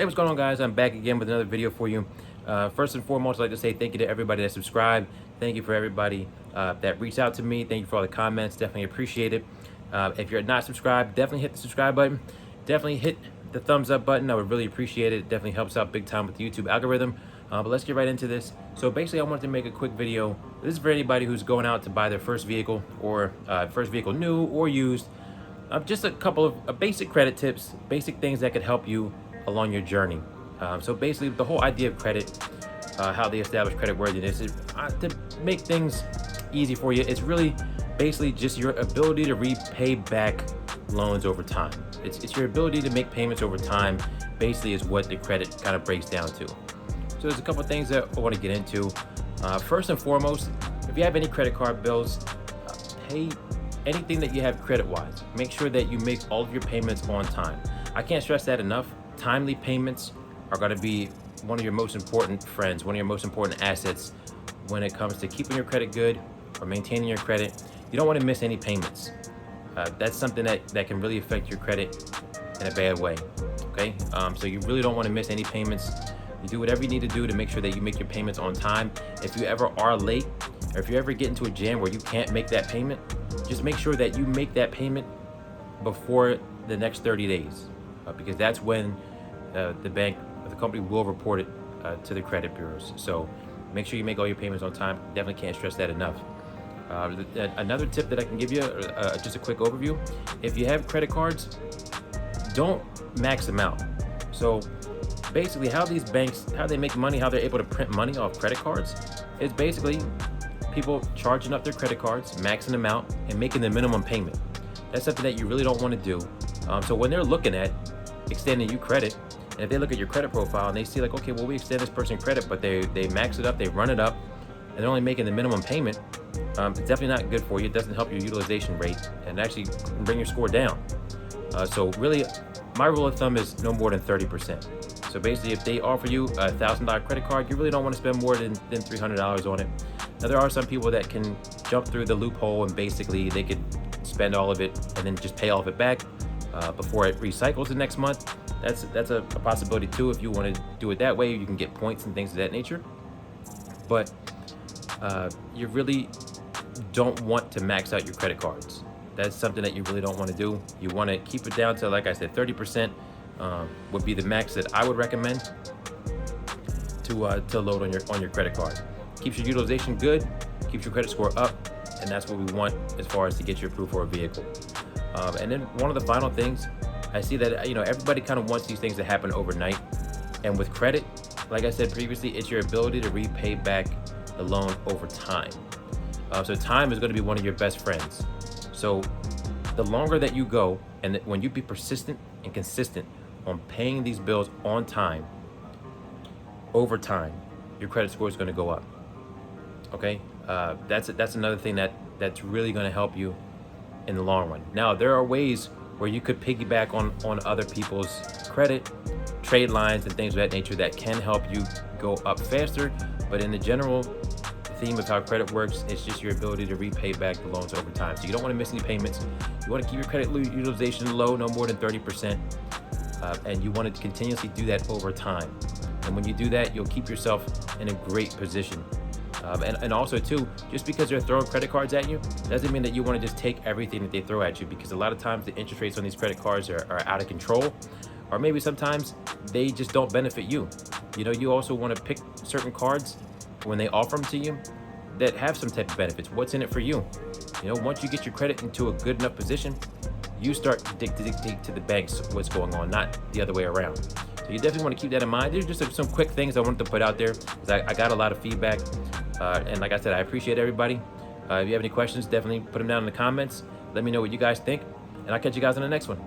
Hey, what's going on, guys? I'm back again with another video for you. First and foremost, I'd like to say thank you to everybody that subscribed. Thank you for everybody that reached out to me. Thank you for all the comments. Definitely appreciate it. If you're not subscribed, definitely hit the subscribe button. Definitely hit the thumbs up button. I would really appreciate it. It definitely helps out big time with the YouTube algorithm. But let's get right into this. So basically, I wanted to make a quick video. This is for anybody who's going out to buy their first vehicle, or first vehicle new or used. Just a couple of basic credit tips, basic things that could help you along your journey. So basically, the whole idea of credit, how they establish credit worthiness, is to make things easy for you. It's really basically just your ability to repay back loans over time. It's your ability to make payments over time, basically, is what the credit kind of breaks down to. So there's a couple of things that I want to get into. First and foremost, if you have any credit card bills, pay anything that you have credit-wise. Make sure that you make all of your payments on time. I can't stress that enough. Timely payments are going to be one of your most important friends, one of your most important assets when it comes to keeping your credit good or maintaining your credit. You don't want to miss any payments. That's something that can really affect your credit in a bad way. Okay, so you really don't want to miss any payments. You do whatever you need to do to make sure that you make your payments on time. If you ever are late, or if you ever get into a jam where you can't make that payment, just make sure that you make that payment before the next 30 days, because that's when the bank or the company will report it to the credit bureaus. So make sure you make all your payments on time. Definitely can't stress that enough. Another tip that I can give you, just a quick overview: if you have credit cards, don't max them out. So basically, how these banks, how they make money, how they're able to print money off credit cards, is basically people charging up their credit cards, maxing them out, and making the minimum payment. That's something that you really don't want to do. So when they're looking at extending you credit, and if they look at your credit profile and they see like, okay, well, we extend this person credit, but they max it up, they run it up, and they're only making the minimum payment, it's definitely not good for you. It doesn't help your utilization rate, and actually can bring your score down. So really, my rule of thumb is no more than 30%. So basically, if they offer you a $1,000 credit card, you really don't want to spend more than $300 on it. Now, there are some people that can jump through the loophole and basically they could spend all of it and then just pay all of it back before it recycles the next month. That's a possibility too. If you want to do it that way, you can get points and things of that nature. But you really don't want to max out your credit cards. That's something that you really don't want to do. You want to keep it down to, like I said, 30% would be the max that I would recommend to load on your credit card. Keeps your utilization good, keeps your credit score up, and that's what we want as far as to get you approved for a vehicle. And then one of the final things, I see that everybody kind of wants these things to happen overnight, and with credit, like I said previously, it's your ability to repay back the loan over time. So time is going to be one of your best friends. So the longer that you go, and when you be persistent and consistent on paying these bills on time, over time, your credit score is going to go up. Okay, that's another thing that's really going to help you in the long run. Now, there are ways where you could piggyback on other people's credit, trade lines, and things of that nature that can help you go up faster. But in the general theme of how credit works, it's just your ability to repay back the loans over time. So you don't want to miss any payments. You want to keep your credit utilization low, no more than 30%, and you want to continuously do that over time. And when you do that, you'll keep yourself in a great position. And also too, just because they're throwing credit cards at you doesn't mean that you want to just take everything that they throw at you, because a lot of times the interest rates on these credit cards are out of control, or maybe sometimes they just don't benefit you. You also want to pick certain cards when they offer them to you that have some type of benefits. What's in it for you? Once you get your credit into a good enough position, you start to dictate to the banks what's going on, not the other way around. So you definitely want to keep that in mind. There's just some quick things I wanted to put out there, because I got a lot of feedback. And like I said, I appreciate everybody. If you have any questions, definitely put them down in the comments. Let me know what you guys think, and I'll catch you guys on the next one.